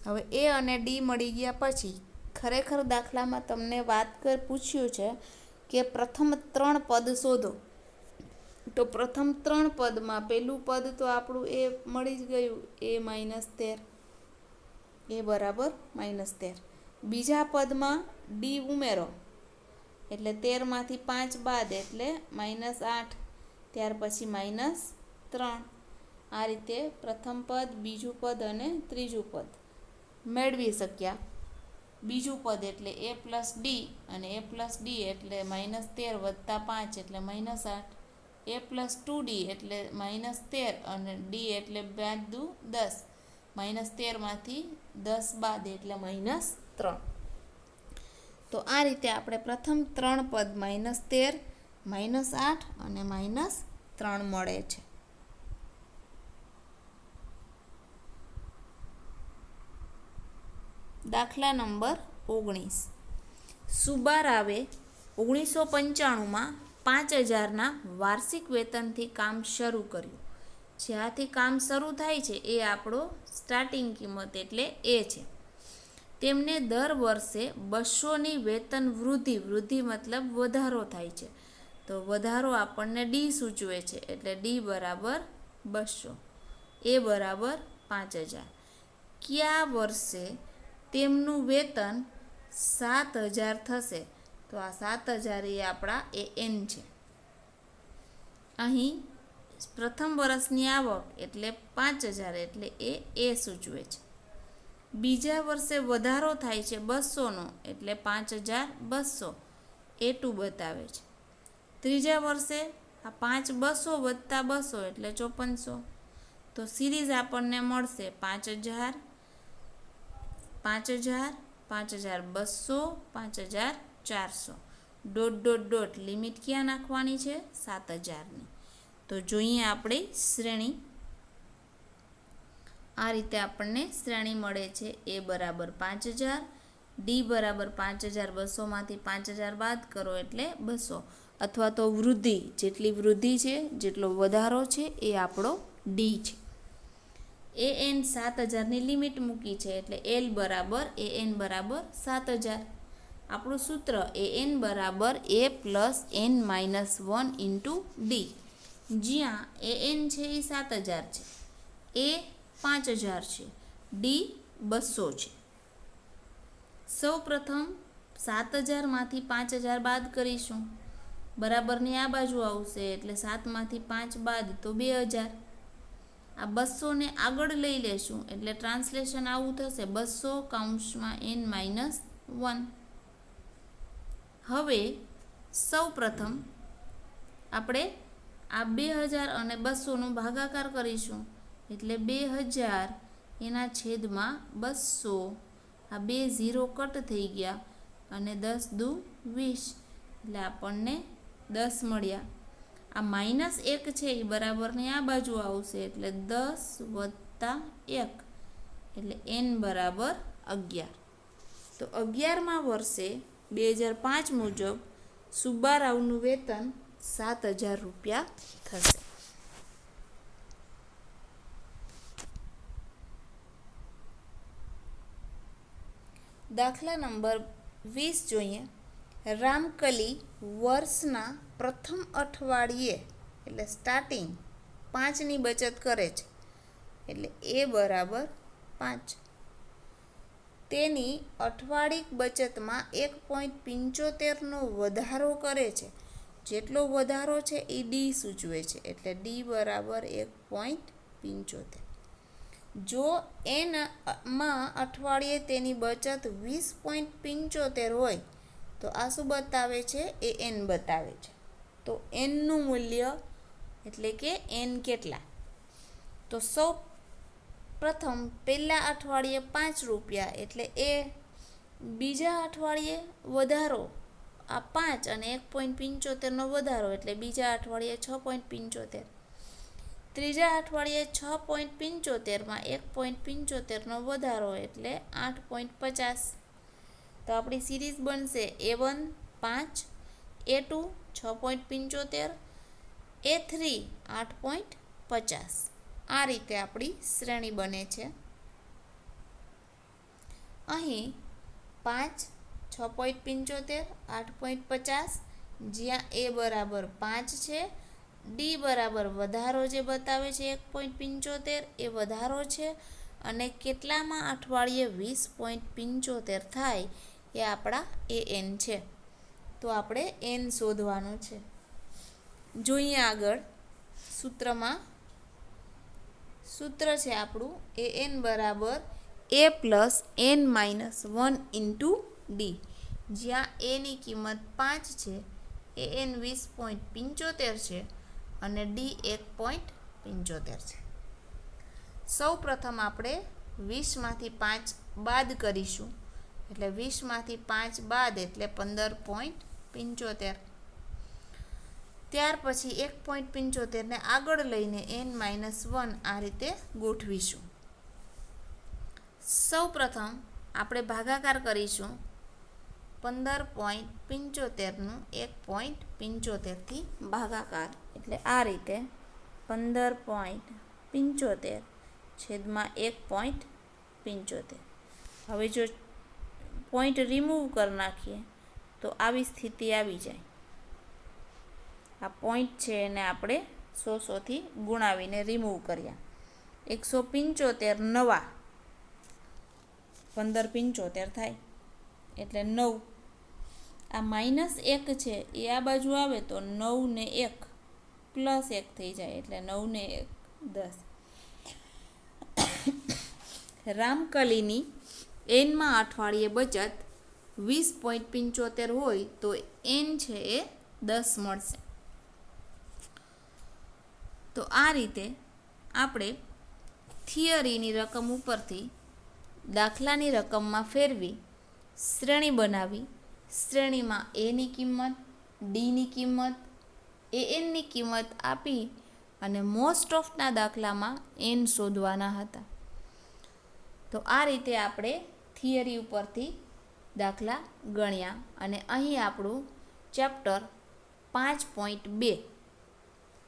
Speaker 1: હવે a અને d મળી ગયા પછી ખરેખર દાખલામાં તમને પૂછ્યું છે કે પ્રથમ 3 પદ શોધો. તો પ્રથમ 3 પદમાં પહેલું પદ તો આપણું એ મળી જ ગયું, a -13, a બરાબર -13. બીજા પદમાં d ઉમેરો એટલે 13માંથી 5 બાદ એટલે -8, ત્યાર પછી -3. આ રીતે પ્રથમ પદ, બીજું પદ અને ત્રીજું પદ મેળવી શક્યા. બીજું પદ એટલે a પ્લસ d અને a પ્લસ d એટલે -13 વત્તા 5 એટલે -8, a પ્લસ 2d એટલે -13 અને d એટલે 5 દુ 10, -13માંથી 10 બાદ એટલે -3. તો આ રીતે આપણે પ્રથમ 3 પદ -13, -8 અને -3 મળે છે. દાખલા નંબર 19. સુબારાવે 1995માં 5000ના વાર્ષિક વેતનથી કામ શરૂ કર્યું. જ્યાંથી કામ શરૂ થાય છે એ આપણો સ્ટાર્ટિંગ કિંમત એટલે એ છે. તેમને દર વર્ષે 200ની વેતન વૃદ્ધિ મતલબ વધારો થાય છે. તો વધારો આપણને ડી સૂચવે છે એટલે ડી બરાબર 200, એ બરાબર 5000. કયા વર્ષે તેમનું વેતન 7000 થશે? તો આ 7000 એ આપણા એન છે. અહીં પ્રથમ વર્ષની આવક એટલે 5000 એટલે એ સૂચવે છે. બીજા વર્ષે વધારો થાય છે 200નો એટલે 5200 A2 બતાવે છે. ત્રીજા વર્ષે આ 5200 વત્તા 200 એટલે 5400. તો સિરીઝ આપણને મળશે 5000, 5000, 5200, 5400. ડોટ ડોટ ડોટ લિમિટ ક્યાં નાખવાની છે? 7000ની. તો જોઈએ આપણી શ્રેણી. આ રીતે આપણને શ્રેણી મળે છે. એ બરાબર 5000, ડી બરાબર 5200માંથી 5000 બાદ કરો એટલે 200, અથવા તો વૃદ્ધિ, જેટલી વૃદ્ધિ છે, જેટલો વધારો છે એ આપણો ડી છે. એન 7000ની લિમિટ મૂકી છે એટલે એલ બરાબર એન બરાબર 7000. આપણું સૂત્ર એન બરાબર A plus N minus 1 into D, જ્યાં એન છે એ 7000 છે, એ 5000 છે, ડી 200 છે. સૌ પ્રથમ 7000માંથી 5000 બાદ કરીશું. બરાબરની આ બાજુ આવશે એટલે 7માંથી 5 બાદ તો 2000. આ 200ને આગળ લઈ લેશું એટલે ટ્રાન્સલેશન આવું થશે 200 કૌંસમાં n માઇનસ 1. હવે સૌ પ્રથમ આપણે આ 2000 અને 200નો ભાગાકાર કરીશું એટલે 2000 એના છેદમાં 200. આ 2 0 કટ થઈ ગયા અને 10 દુ 20 એટલે આપણને 10 મળ્યા. આ માઇનસ 1 છે એ બરાબરની આ બાજુ આવશે એટલે 10 વત્તા 1 એટલે n બરાબર 11. તો 11મા વર્ષે 2005 મુજબ સુબ્બારાવનું વેતન 7000 રૂપિયા થશે. દાખલા નંબર 20 જોઈએ. રામકલી વર્ષના પ્રથમ અઠવાડિયે એટલે સ્ટાર્ટિંગ 5ની બચત કરે છે એટલે એ બરાબર 5. તેની અઠવાડિક બચતમાં 1.75નો વધારો કરે છે. જેટલો વધારો છે એ ડી સૂચવે છે એટલે ડી બરાબર 1.75. જો એનમાં અઠવાડિયે તેની બચત 20.75 હોય તો આ શું બતાવે છે? એ એન બતાવે છે. તો એનનું મૂલ્ય એટલે કે એન કેટલા? તો સૌ પ્રથમ પહેલા અઠવાડિયે 5 રૂપિયા એટલે એ, બીજા અઠવાડિયે વધારો આ 5 અને 1.75નો વધારો એટલે બીજા અઠવાડિયે 6.75. ત્રીજા અઠવાડિયે 6.75માં 1.75નો વધારો એટલે 8.50. તો આપણી સિરીઝ બનશે A1 5, A2 6.75, A3 8.50. આ રીતે આપણી શ્રેણી બને છે. અહીં 5, 6.75, 8.50, જ્યાં એ બરાબર 5 છે, ડી બરાબર વધારો જે બતાવે છે 1.75 એ વધારો છે, અને કેટલામાં અઠવાડિયે 20.75 થાય એ આપણા એન છે. તો આપણે એન શોધવાનું છે. જોઈએ આગળ સૂત્રમાં. સૂત્ર છે આપણું એન બરાબર A plus N minus 1 into D, જ્યાં એની કિંમત 5 છે, એન 20.75 છે અને ડી 1.75 છે. સૌ પ્રથમ આપણે 20માંથી 5 બાદ કરીશું એટલે 20માંથી 5 બાદ એટલે 15.75. ત્યાર પછી 1.75ને આગળ લઈને n-1 આ રીતે ગોઠવીશું. સૌ પ્રથમ આપણે ભાગાકાર કરીશું 15.75નું 1.75થી ભાગાકાર એટલે આ રીતે 15.75 છેદમાં 1.75. હવે જો પોઈન્ટ રિમૂવ કરી નાખીએ તો આવી સ્થિતિ આવી જાય. આ પોઈન્ટ છે એને આપણે 100થી ગુણાવીને રિમૂવ કર્યા. 175 નવા 15.75 થાય એટલે 9. આ -1 છે એ આ બાજુ આવે તો 9 ને 1 +1 થઈ જાય એટલે 9 ને 1 10. રામકલીની એનમાં અઠવાડિયે બચત 20.75 હોય તો એન છે એ 10 મળશે. તો આ રીતે આપણે થિયરીની રકમ ઉપરથી દાખલાની રકમમાં ફેરવી શ્રેણી બનાવી, શ્રેણીમાં એની કિંમત, ડીની કિંમત, એનની કિંમત આપી અને મોસ્ટ ઓફના દાખલામાં એન શોધવાના હતા. તો આ રીતે આપણે થિયરી ઉપરથી દાખલા ગણ્યા અને અહીં આપણું ચેપ્ટર 5.2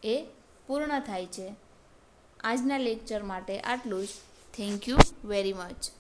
Speaker 1: એ પૂર્ણ થાય છે. આજના લેક્ચર માટે આટલું જ. Thank you very much.